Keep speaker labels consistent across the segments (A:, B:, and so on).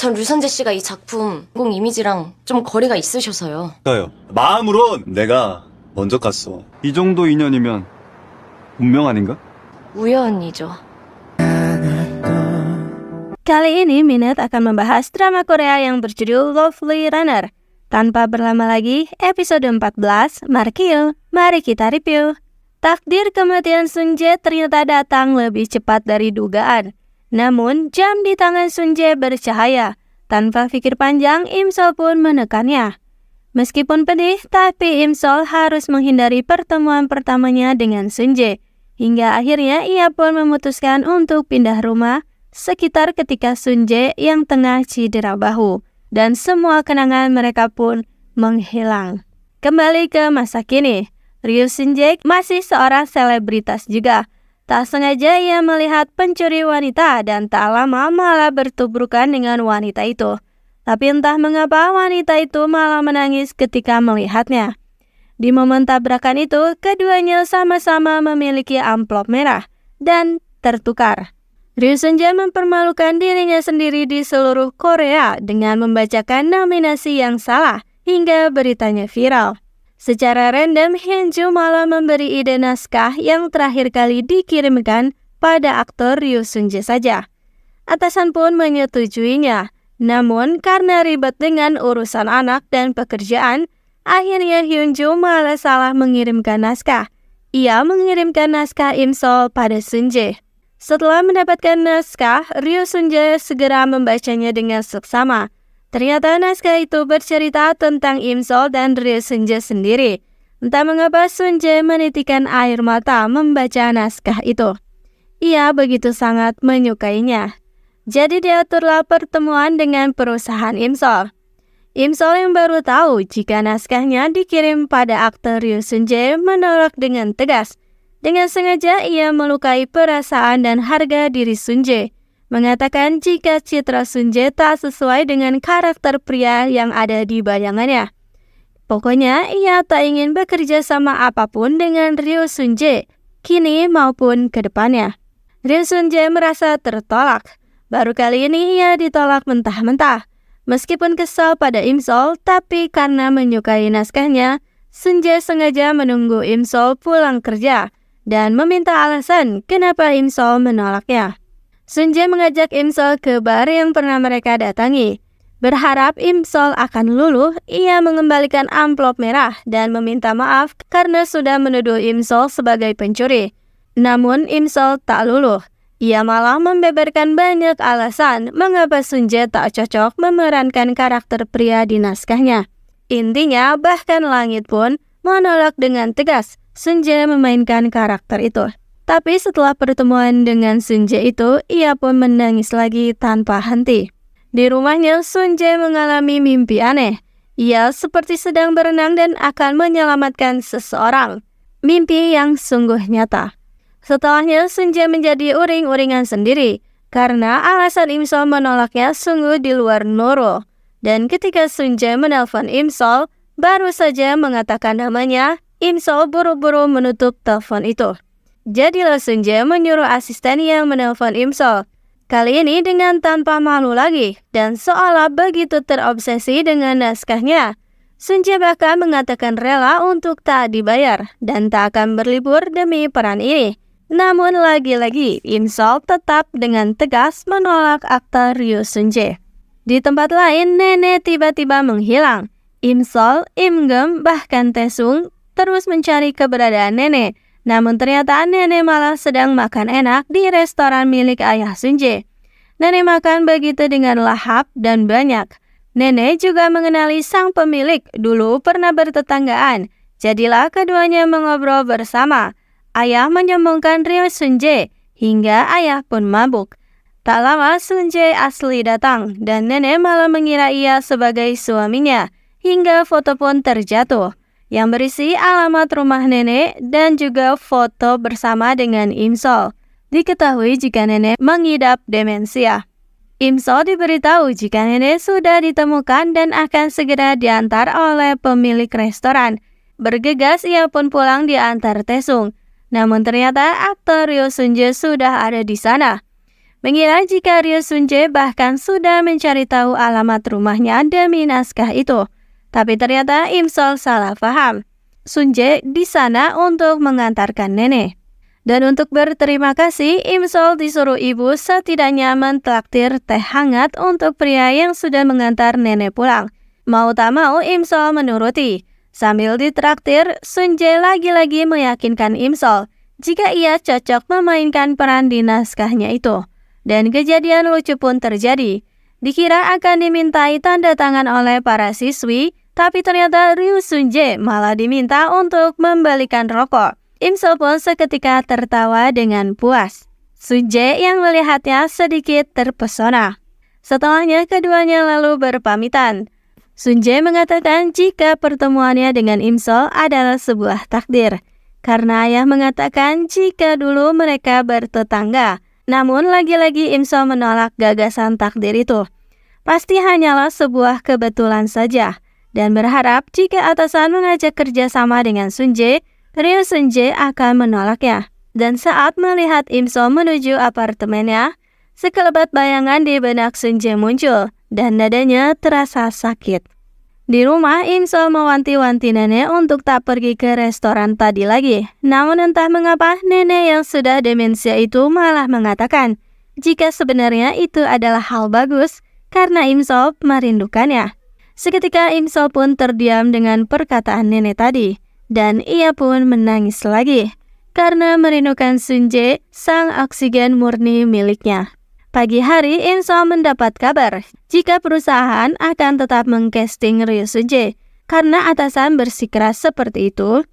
A: 전 류선재 씨가 이 작품 공 이미지랑 좀 거리가 있으셔서요.
B: 가요. 마음으론 내가 먼저 갔어.
C: 이 정도 인연이면 운명 아닌가?
A: 우연이죠.
D: Kali ini Minute akan membahas drama Korea yang berjudul Lovely Runner. Tanpa berlama lagi, episode 14, Markil, mari kita review. Takdir kematian Sun Jae ternyata datang lebih cepat dari dugaan. Namun, jam di tangan Sun Jae bercahaya. Tanpa pikir panjang, Im Sol pun menekannya. Meskipun pedih, tapi Im Sol harus menghindari pertemuan pertamanya dengan Sun Jae. Hingga akhirnya ia pun memutuskan untuk pindah rumah sekitar ketika Sun Jae yang tengah cedera bahu. Dan semua kenangan mereka pun menghilang. Kembali ke masa kini, Ryu Sun Jae masih seorang selebritas juga. Tak sengaja ia melihat pencuri wanita dan tak lama malah bertubrukan dengan wanita itu. Tapi entah mengapa wanita itu malah menangis ketika melihatnya. Di momen tabrakan itu, keduanya sama-sama memiliki amplop merah dan tertukar. Ryu Sun Jae mempermalukan dirinya sendiri di seluruh Korea dengan membacakan nominasi yang salah hingga beritanya viral. Secara random, Hyunju malah memberi ide naskah yang terakhir kali dikirimkan pada aktor Ryu Sun Jae saja. Atasan pun menyetujuinya. Namun, karena ribet dengan urusan anak dan pekerjaan, akhirnya Hyunju malah salah mengirimkan naskah. Ia mengirimkan naskah Im Sol pada Sun Jae. Setelah mendapatkan naskah, Ryu Sun Jae segera membacanya dengan seksama. Ternyata naskah itu bercerita tentang Im Sol dan Ryu Sun Jae sendiri. Entah mengapa Sun Jae menitikan air mata membaca naskah itu. Ia begitu sangat menyukainya. Jadi diaturlah pertemuan dengan perusahaan Im Sol. Im Sol yang baru tahu jika naskahnya dikirim pada aktor Ryu Sun Jae menolak dengan tegas. Dengan sengaja ia melukai perasaan dan harga diri Sun Jae. Mengatakan jika citra Sun Jae tak sesuai dengan karakter pria yang ada di bayangannya. Pokoknya ia tak ingin bekerja sama apapun dengan Ryu Sun Jae, kini maupun ke depannya. Ryu Sun Jae merasa tertolak. Baru kali ini ia ditolak mentah-mentah. Meskipun kesal pada Im Sol, tapi karena menyukai naskahnya, Sun Jae sengaja menunggu Im Sol pulang kerja dan meminta alasan kenapa Im Sol menolaknya. Sun Jae mengajak Im Sol ke bar yang pernah mereka datangi. Berharap Im Sol akan luluh, ia mengembalikan amplop merah dan meminta maaf karena sudah menuduh Im Sol sebagai pencuri. Namun Im Sol tak luluh. Ia malah membeberkan banyak alasan mengapa Sun Jae tak cocok memerankan karakter pria di naskahnya. Intinya, bahkan langit pun menolak dengan tegas Sun Jae memainkan karakter itu. Tapi setelah pertemuan dengan Sun Jae itu, ia pun menangis lagi tanpa henti. Di rumahnya, Sun Jae mengalami mimpi aneh. Ia seperti sedang berenang dan akan menyelamatkan seseorang. Mimpi yang sungguh nyata. Setelahnya, Sun Jae menjadi uring-uringan sendiri karena alasan Im Sol menolaknya sungguh di luar nurul. Dan ketika Sun Jae menelpon Im Sol, baru saja mengatakan namanya, Im Sol buru-buru menutup telepon itu. Jadilah Sun Jae menyuruh asisten yang menelpon Im Sol. Kali ini dengan tanpa malu lagi dan seolah begitu terobsesi dengan naskahnya. Sun Jae bahkan mengatakan rela untuk tak dibayar dan tak akan berlibur demi peran ini. Namun lagi-lagi Im Sol tetap dengan tegas menolak aktor Ryu Sun Jae. Di tempat lain, nenek tiba-tiba menghilang. Im Sol, Im Geum, bahkan Taesung terus mencari keberadaan nenek. Namun ternyata nenek malah sedang makan enak di restoran milik ayah Sun Jae. Nenek makan begitu dengan lahap dan banyak. Nenek juga mengenali sang pemilik, dulu pernah bertetanggaan. Jadilah keduanya mengobrol bersama. Ayah menyombongkan Ryu Sun Jae, hingga ayah pun mabuk. Tak lama Sun Jae asli datang, dan nenek malah mengira ia sebagai suaminya, hingga foto pun terjatuh yang berisi alamat rumah nenek dan juga foto bersama dengan Im Sol. Diketahui jika nenek mengidap demensia. Im Sol diberitahu jika nenek sudah ditemukan dan akan segera diantar oleh pemilik restoran. Bergegas ia pun pulang diantar Taesung. Namun ternyata aktor Ryu Sun Jae sudah ada di sana. mengira jika Ryo Sunjae bahkan sudah mencari tahu alamat rumahnya demi naskah itu. Tapi ternyata Im Sol salah paham. Sunjae di sana untuk mengantarkan nenek. Dan untuk berterima kasih, Im Sol disuruh ibu setidaknya mentraktir teh hangat untuk pria yang sudah mengantar nenek pulang. Mau tak mau, Im Sol menuruti. Sambil ditraktir, Sunjae lagi-lagi meyakinkan Im Sol jika ia cocok memainkan peran di naskahnya itu. Dan kejadian lucu pun terjadi. Dikira akan dimintai tanda tangan oleh para siswi, tapi ternyata Ryo Sunjae malah diminta untuk membalikan rokok. Im Sol pun seketika tertawa dengan puas. Sunjae yang melihatnya sedikit terpesona. Setelahnya keduanya lalu berpamitan. Sunjae mengatakan jika pertemuannya dengan Im Sol adalah sebuah takdir. Karena ayah mengatakan jika dulu mereka bertetangga. Namun lagi-lagi Im Sol menolak gagasan takdir itu. Pasti hanyalah sebuah kebetulan saja. Dan berharap jika atasan mengajak kerjasama dengan Sunjae, Ryo Sunjae akan menolaknya. Dan saat melihat Im Sol menuju apartemennya, sekelebat bayangan di benak Sunjae muncul dan dadanya terasa sakit. Di rumah, Im Sol mewanti-wanti nenek untuk tak pergi ke restoran tadi lagi. Namun entah mengapa nenek yang sudah demensia itu malah mengatakan jika sebenarnya itu adalah hal bagus karena Im Sol merindukannya. Seketika Im Sol pun terdiam dengan perkataan nenek tadi dan ia pun menangis lagi karena merindukan Sunjae, sang oksigen murni miliknya. Pagi hari, Im Sol mendapat kabar jika perusahaan akan tetap mengcasting Ryo Sunjae karena atasan bersikeras seperti itu.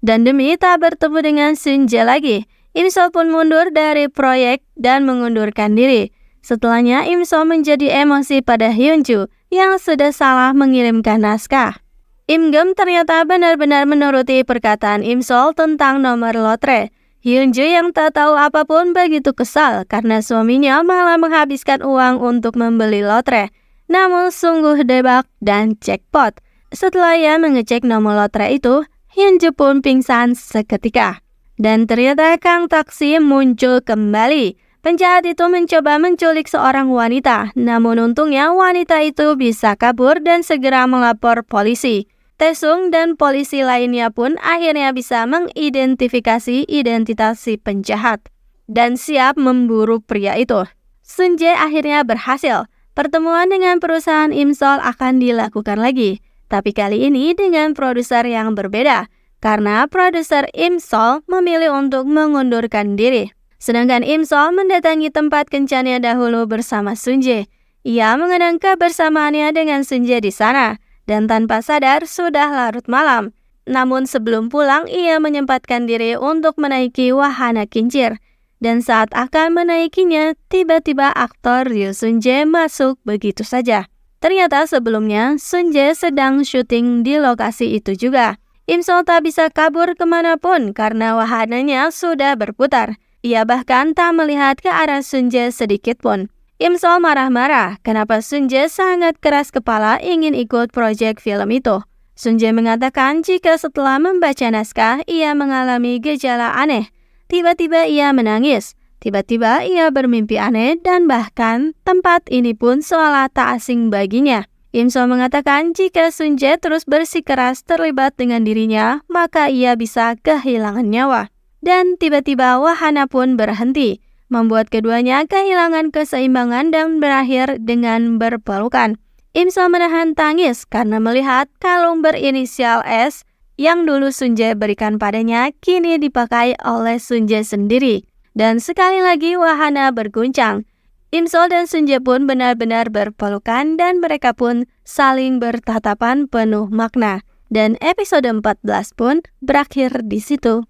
D: Dan demi tak bertemu dengan Sunjae lagi, Im Sol pun mundur dari proyek dan mengundurkan diri. Setelahnya, Im Sol menjadi emosi pada Hyunju yang sudah salah mengirimkan naskah. Im Gum ternyata benar-benar menuruti perkataan Im Sol tentang nomor lotre. Hyunju yang tak tahu apapun begitu kesal karena suaminya malah menghabiskan uang untuk membeli lotre. Namun sungguh debak dan jackpot. Setelah ia mengecek nomor lotre itu, Hyunju pun pingsan seketika. Dan ternyata Kang Taksi muncul kembali. Penjahat itu mencoba menculik seorang wanita, namun untungnya wanita itu bisa kabur dan segera melapor polisi. Taesung dan polisi lainnya pun akhirnya bisa mengidentifikasi identitas si penjahat dan siap memburu pria itu. Sunjae akhirnya berhasil. Pertemuan dengan perusahaan Im Sol akan dilakukan lagi, tapi kali ini dengan produser yang berbeda, karena produser Im Sol memilih untuk mengundurkan diri. Sedangkan Im Sol mendatangi tempat kencannya dahulu bersama Sunjae. Ia mengenang kebersamaannya dengan Sunjae di sana. Dan tanpa sadar sudah larut malam. Namun sebelum pulang ia menyempatkan diri untuk menaiki wahana kincir. Dan saat akan menaikinya, tiba-tiba aktor Ryo Sunjae masuk begitu saja. Ternyata sebelumnya Sunjae sedang syuting di lokasi itu juga. Im Sol tak bisa kabur kemanapun karena wahananya sudah berputar. Ia bahkan tak melihat ke arah Sunjae sedikit pun. Im Sol marah-marah kenapa Sunjae sangat keras kepala ingin ikut proyek film itu. Sunjae mengatakan jika setelah membaca naskah ia mengalami gejala aneh. Tiba-tiba ia menangis, tiba-tiba ia bermimpi aneh dan bahkan tempat ini pun seolah tak asing baginya. Im Sol mengatakan jika Sunjae terus bersikeras terlibat dengan dirinya maka ia bisa kehilangan nyawa. Dan tiba-tiba wahana pun berhenti. Membuat keduanya kehilangan keseimbangan dan berakhir dengan berpelukan. Im Sol menahan tangis karena melihat kalung berinisial S yang dulu Sunjae berikan padanya kini dipakai oleh Sunjae sendiri. Dan sekali lagi wahana berguncang. Im Sol dan Sunjae pun benar-benar berpelukan dan mereka pun saling bertatapan penuh makna. Dan episode 14 pun berakhir di situ.